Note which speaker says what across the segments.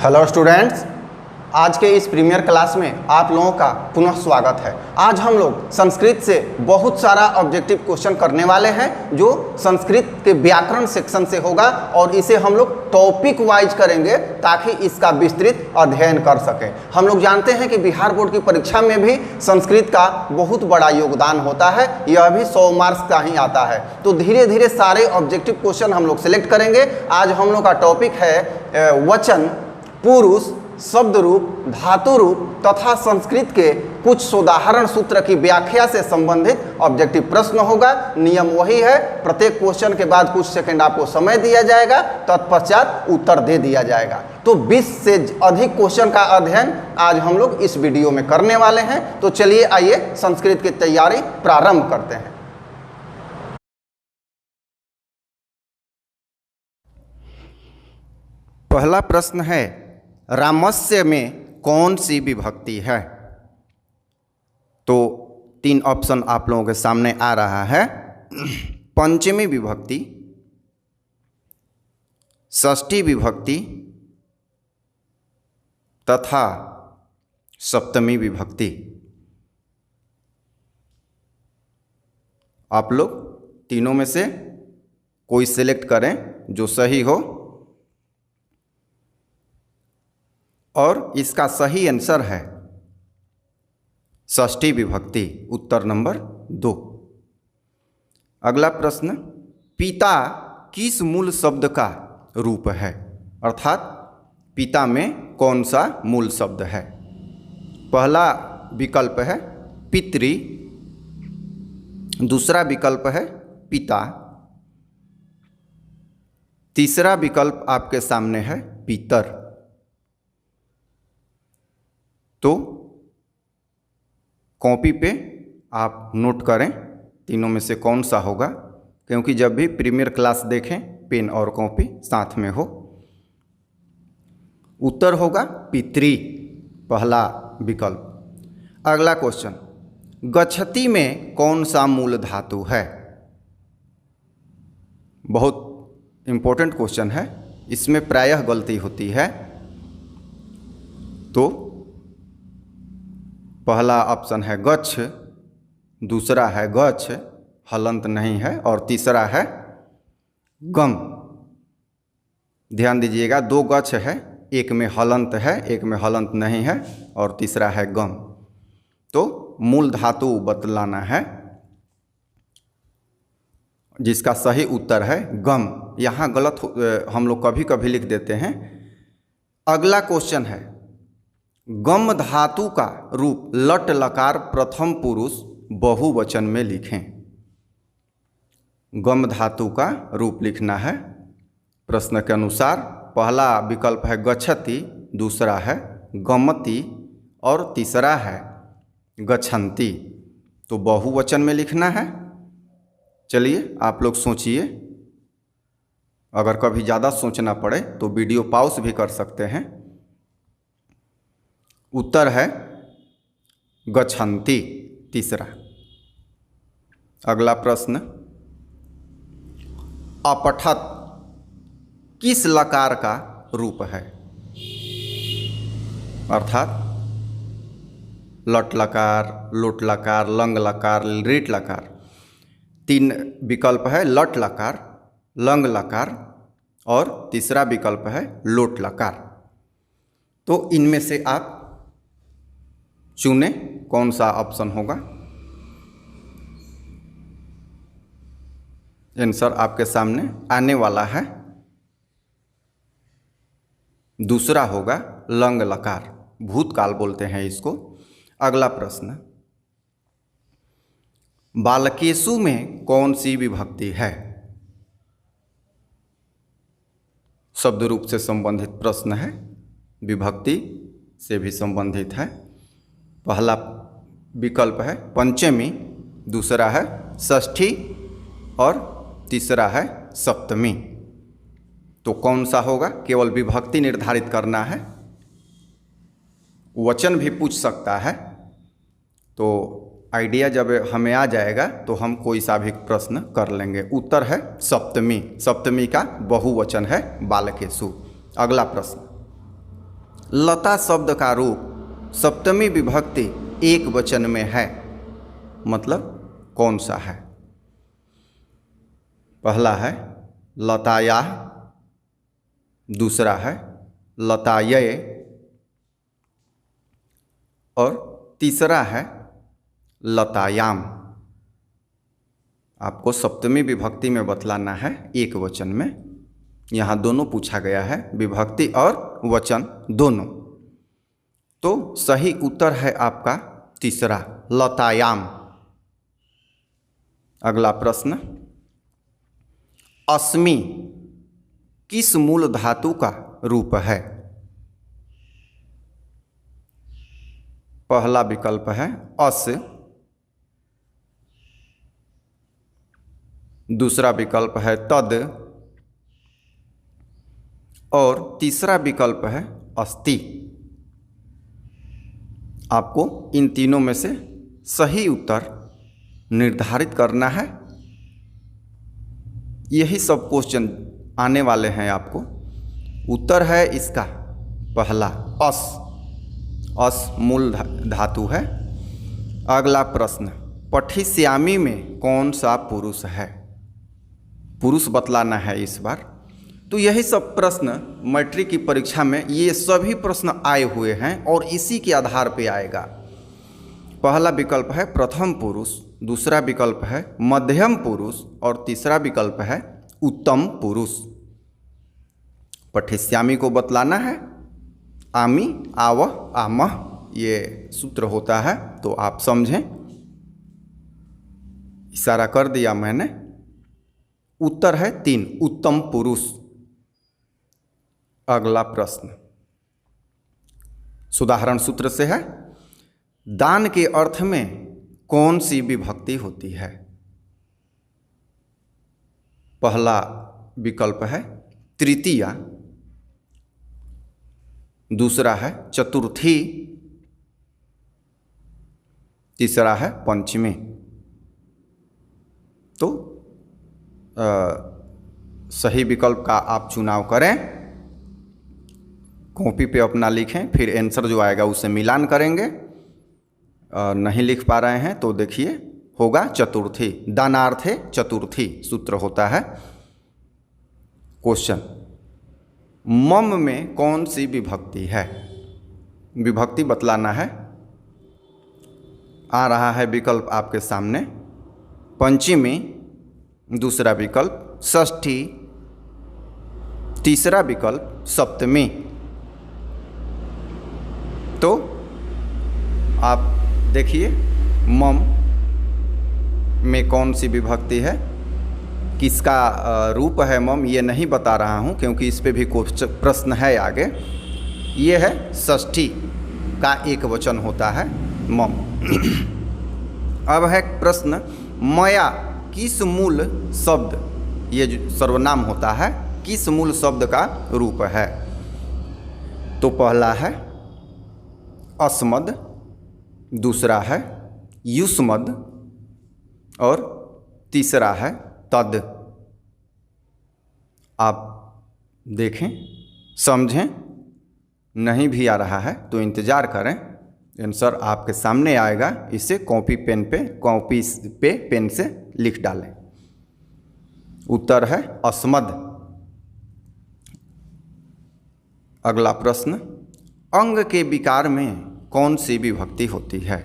Speaker 1: Hello students, आज के इस प्रीमियर क्लास में आप लोगों का पुनः स्वागत है। आज हम लोग संस्कृत से बहुत सारा ऑब्जेक्टिव क्वेश्चन करने वाले हैं जो संस्कृत के व्याकरण सेक्शन से होगा और इसे हम लोग टॉपिक वाइज करेंगे ताकि इसका विस्तृत अध्ययन कर सकें। हम लोग जानते हैं कि बिहार बोर्ड की परीक्षा में भी संस्कृत का बहुत बड़ा योगदान होता है, यह भी 100 मार्क्स का ही आता है। तो धीरे धीरे सारे ऑब्जेक्टिव क्वेश्चन हम लोग सिलेक्ट करेंगे। आज हम लोग का टॉपिक है वचन, पुरुष, शब्द रूप, धातु रूप तथा संस्कृत के कुछ उदाहरण सूत्र की व्याख्या से संबंधित ऑब्जेक्टिव प्रश्न होगा। नियम वही है, प्रत्येक क्वेश्चन के बाद कुछ सेकंड आपको समय दिया जाएगा, तत्पश्चात उत्तर दे दिया जाएगा। तो 20 से अधिक क्वेश्चन का अध्ययन आज हम लोग इस वीडियो में करने वाले हैं। तो चलिए आइए संस्कृत की तैयारी प्रारंभ करते हैं। पहला प्रश्न है, रामस्य में कौन सी विभक्ति है? तो 3 ऑप्शन आप लोगों के सामने आ रहा है। पंचमी विभक्ति, षष्ठी विभक्ति तथा सप्तमी विभक्ति। आप लोग तीनों में से कोई सिलेक्ट करें जो सही हो, और इसका सही आंसर है षष्ठी विभक्ति, उत्तर नंबर 2। अगला प्रश्न, पिता किस मूल शब्द का रूप है? अर्थात पिता में कौन सा मूल शब्द है? पहला विकल्प है पितृ, दूसरा विकल्प है पिता, तीसरा विकल्प आपके सामने है पितर। तो कॉपी पे आप नोट करें तीनों में से कौन सा होगा, क्योंकि जब भी प्रीमियर क्लास देखें पेन और कॉपी साथ में हो। उत्तर होगा पितृ, पहला विकल्प। अगला क्वेश्चन, गच्छति में कौन सा मूल धातु है? बहुत इंपॉर्टेंट क्वेश्चन है, इसमें प्रायः गलती होती है। तो पहला ऑप्शन है गच्छ, दूसरा है गच्छ, हलंत नहीं है, और तीसरा है गम। ध्यान दीजिएगा, 2 गच्छ है, एक में हलंत है, एक में हलंत नहीं है, और तीसरा है गम। तो मूल धातु बतलाना है, जिसका सही उत्तर है गम। यहाँ गलत हम लोग कभी कभी लिख देते हैं। अगला क्वेश्चन है, गम धातु का रूप लट लकार प्रथम पुरुष बहुवचन में लिखें। गम धातु का रूप लिखना है प्रश्न के अनुसार। पहला विकल्प है गच्छति, दूसरा है गमति और तीसरा है गच्छन्ति। तो बहुवचन में लिखना है। चलिए आप लोग सोचिए, अगर कभी ज़्यादा सोचना पड़े तो वीडियो पॉज भी कर सकते हैं। उत्तर है गच्छन्ति, तीसरा। अगला प्रश्न, अपठत किस लकार का रूप है? अर्थात लट लकार, लोट लकार, लंग लकार, रीट लकार। 3 विकल्प है, लट लकार, लंग लकार और तीसरा विकल्प है लोट लकार। तो इनमें से आप चुने कौन सा ऑप्शन होगा। आंसर आपके सामने आने वाला है, दूसरा होगा लंग लकार, भूतकाल बोलते हैं इसको। अगला प्रश्न, बालकेषु में कौन सी विभक्ति है? शब्द रूप से संबंधित प्रश्न है, विभक्ति से भी संबंधित है। पहला विकल्प है पंचमी, दूसरा है षष्ठी और तीसरा है सप्तमी। तो कौन सा होगा? केवल विभक्ति निर्धारित करना है, वचन भी पूछ सकता है। तो आइडिया जब हमें आ जाएगा तो हम कोई सा भी प्रश्न कर लेंगे। उत्तर है सप्तमी, सप्तमी का बहुवचन है बालकेषु। अगला प्रश्न, लता शब्द का रूप सप्तमी विभक्ति एक वचन में है, मतलब कौन सा है? पहला है लताया, दूसरा है लताये और तीसरा है लतायाम। आपको सप्तमी विभक्ति में बतलाना है एक वचन में। यहाँ दोनों पूछा गया है, विभक्ति और वचन दोनों। तो सही उत्तर है आपका तीसरा, लतायाम। अगला प्रश्न, अस्मि किस मूल धातु का रूप है? पहला विकल्प है अस, दूसरा विकल्प है तद और तीसरा विकल्प है अस्ति। आपको इन तीनों में से सही उत्तर निर्धारित करना है। यही सब क्वेश्चन आने वाले हैं आपको। उत्तर है इसका पहला अस, अस मूल धातु है। अगला प्रश्न, पठिस्यामी में कौन सा पुरुष है? पुरुष बतलाना है इस बार। तो यही सब प्रश्न मैट्रिक की परीक्षा में ये सभी प्रश्न आए हुए हैं और इसी के आधार पे आएगा। पहला विकल्प है प्रथम पुरुष, दूसरा विकल्प है मध्यम पुरुष और तीसरा विकल्प है उत्तम पुरुष। पठिस्यामी को बतलाना है। आमी, आवह, आमह ये सूत्र होता है, तो आप समझें। इशारा कर दिया मैंने। उत्तर है 3, उत्तम पुरुष। अगला प्रश्न सुधारण सूत्र से है। दान के अर्थ में कौन सी विभक्ति होती है? पहला विकल्प है तृतीया, दूसरा है चतुर्थी, तीसरा है पंचमी। तो सही विकल्प का आप चुनाव करें, कॉपी पे अपना लिखें, फिर आंसर जो आएगा उससे मिलान करेंगे। नहीं लिख पा रहे हैं तो देखिए होगा चतुर्थी, दानार्थे चतुर्थी सूत्र होता है। क्वेश्चन, मम में कौन सी विभक्ति है? विभक्ति बतलाना है। आ रहा है विकल्प आपके सामने, पंचमी, दूसरा विकल्प षष्ठी, तीसरा विकल्प सप्तमी। तो आप देखिए मम में कौन सी विभक्ति है, किसका रूप है मम, ये नहीं बता रहा हूँ क्योंकि इस पे भी प्रश्न है आगे। ये है षष्ठी का एक वचन होता है मम। अब है प्रश्न, मया किस मूल शब्द, ये जो सर्वनाम होता है, किस मूल शब्द का रूप है? तो पहला है अस्मद, दूसरा है युष्मद और तीसरा है तद। आप देखें, समझें। नहीं भी आ रहा है तो इंतज़ार करें, आंसर आपके सामने आएगा। इसे कॉपी पे पेन से लिख डालें। उत्तर है अस्मद। अगला प्रश्न, अंग के विकार में कौन सी विभक्ति होती है?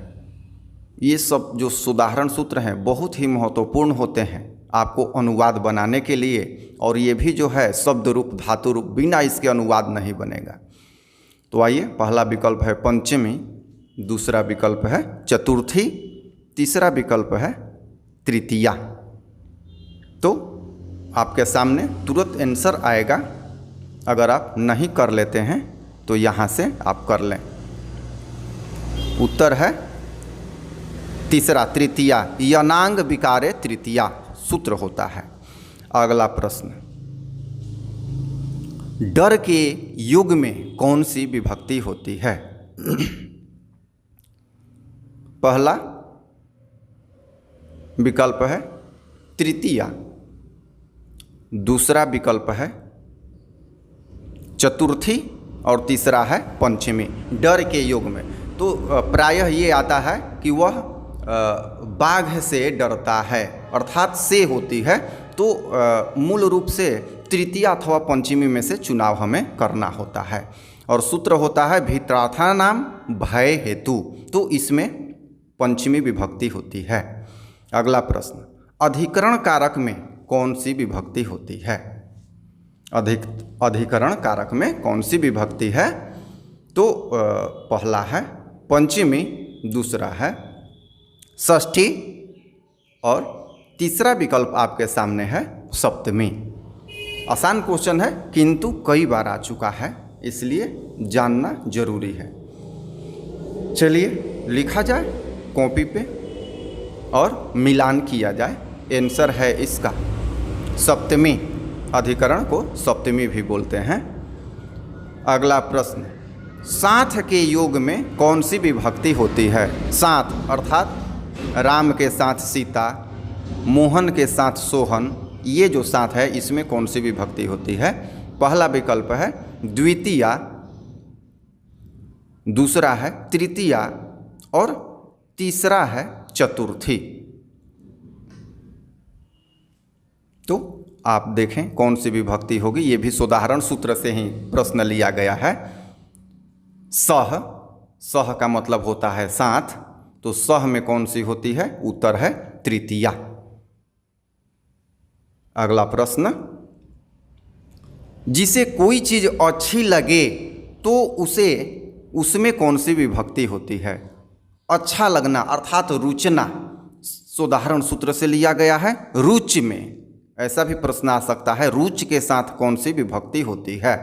Speaker 1: ये सब जो सुधारण सूत्र हैं बहुत ही महत्वपूर्ण होते हैं आपको अनुवाद बनाने के लिए, और ये भी जो है शब्द रूप धातु रूप, बिना इसके अनुवाद नहीं बनेगा। तो आइए, पहला विकल्प है पंचमी, दूसरा विकल्प है चतुर्थी, तीसरा विकल्प है तृतीया। तो आपके सामने तुरंत आंसर आएगा। अगर आप नहीं कर लेते हैं तो यहाँ से आप कर लें। उत्तर है तीसरा, तृतीया। यनांग विकारे तृतीया सूत्र होता है। अगला प्रश्न, डर के युग में कौन सी विभक्ति होती है? पहला विकल्प है तृतीया, दूसरा विकल्प है चतुर्थी और तीसरा है पंचमी, डर के योग में। तो प्रायः ये आता है कि वह बाघ से डरता है, अर्थात से होती है। तो मूल रूप से तृतीया अथवा पंचमी में से चुनाव हमें करना होता है। और सूत्र होता है भित्रार्था नाम भय हेतु, तो इसमें पंचमी विभक्ति होती है। अगला प्रश्न, अधिकरण कारक में कौन सी विभक्ति होती है? अधिकरण कारक में कौन सी विभक्ति है? तो पहला है पंचमी, दूसरा है षष्ठी और तीसरा विकल्प आपके सामने है सप्तमी। आसान क्वेश्चन है किंतु कई बार आ चुका है, इसलिए जानना जरूरी है। चलिए लिखा जाए कॉपी पे और मिलान किया जाए। आंसर है इसका सप्तमी, अधिकरण को सप्तमी भी बोलते हैं। अगला प्रश्न, साथ के योग में कौन सी विभक्ति होती है? साथ अर्थात राम के साथ सीता, मोहन के साथ सोहन, ये जो साथ है इसमें कौन सी विभक्ति होती है? पहला विकल्प है द्वितीया, दूसरा है तृतीया और तीसरा है चतुर्थी। तो आप देखें कौन सी विभक्ति होगी। ये भी उदाहरण सूत्र से ही प्रश्न लिया गया है। सह, सह का मतलब होता है साथ, तो सह में कौन सी होती है? उत्तर है तृतीया। अगला प्रश्न, जिसे कोई चीज अच्छी लगे तो उसमें कौन सी विभक्ति होती है? अच्छा लगना अर्थात रुचना, उदाहरण सूत्र से लिया गया है रुच में। ऐसा भी प्रश्न आ सकता है रुच के साथ कौन सी विभक्ति होती है?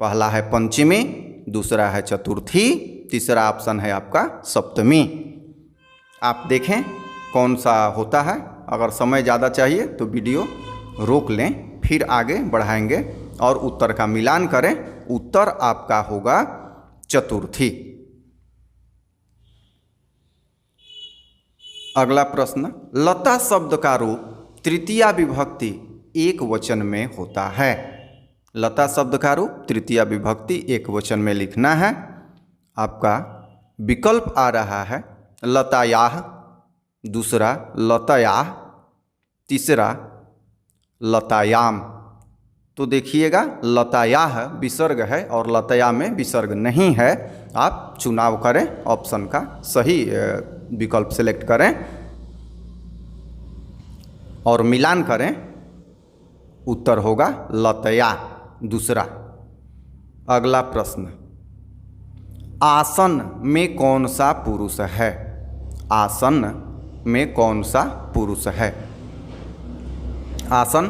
Speaker 1: पहला है पंचमी, दूसरा है चतुर्थी, तीसरा ऑप्शन है आपका सप्तमी। आप देखें कौन सा होता है। अगर समय ज़्यादा चाहिए तो वीडियो रोक लें, फिर आगे बढ़ाएंगे और उत्तर का मिलान करें। उत्तर आपका होगा चतुर्थी। अगला प्रश्न, लता शब्द का रूप तृतीया विभक्ति एक वचन में होता है। लता शब्द का रूप तृतीया विभक्ति एक वचन में लिखना है। आपका विकल्प आ रहा है लतायाह, दूसरा लतायाह, तीसरा लतायाम। तो देखिएगा लतायाह विसर्ग है और लताया में विसर्ग नहीं है। आप चुनाव करें, ऑप्शन का सही विकल्प सेलेक्ट करें और मिलान करें। उत्तर होगा लतया, दूसरा। अगला प्रश्न, आसन में कौन सा पुरुष है? आसन में कौन सा पुरुष है? आसन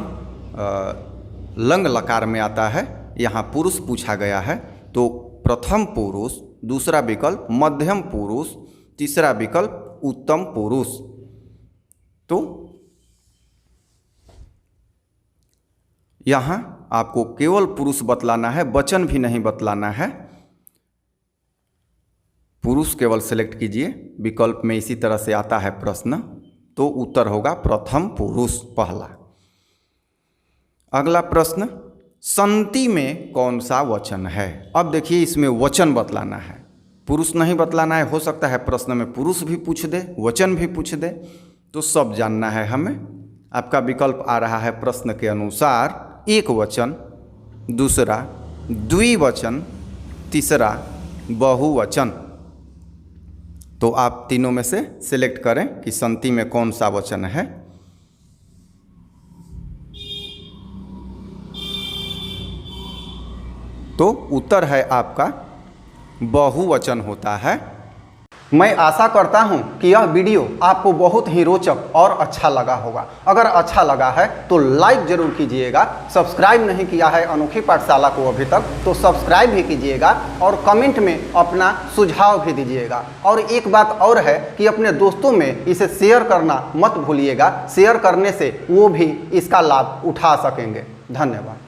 Speaker 1: लंग लकार में आता है, यहाँ पुरुष पूछा गया है। तो प्रथम पुरुष, दूसरा विकल्प मध्यम पुरुष, तीसरा विकल्प उत्तम पुरुष। तो यहाँ आपको केवल पुरुष बतलाना है, वचन भी नहीं बतलाना है। पुरुष केवल सेलेक्ट कीजिए। विकल्प में इसी तरह से आता है प्रश्न, तो उत्तर होगा प्रथम पुरुष, पहला। अगला प्रश्न, संति में कौन सा वचन है? अब देखिए इसमें वचन बतलाना है, पुरुष नहीं बतलाना है। हो सकता है प्रश्न में पुरुष भी पूछ दे, वचन भी पूछ दे, तो सब जानना है हमें। आपका विकल्प आ रहा है प्रश्न के अनुसार एक वचन, दूसरा द्विवचन, तीसरा बहुवचन। तो आप तीनों में से सिलेक्ट करें कि संति में कौन सा वचन है। तो उत्तर है आपका बहुवचन होता है। मैं आशा करता हूं कि यह वीडियो आपको बहुत ही रोचक और अच्छा लगा होगा। अगर अच्छा लगा है तो लाइक जरूर कीजिएगा। सब्सक्राइब नहीं किया है अनोखी पाठशाला को अभी तक तो सब्सक्राइब भी कीजिएगा और कमेंट में अपना सुझाव भी दीजिएगा। और एक बात और है कि अपने दोस्तों में इसे शेयर करना मत भूलिएगा। शेयर करने से वो भी इसका लाभ उठा सकेंगे। धन्यवाद।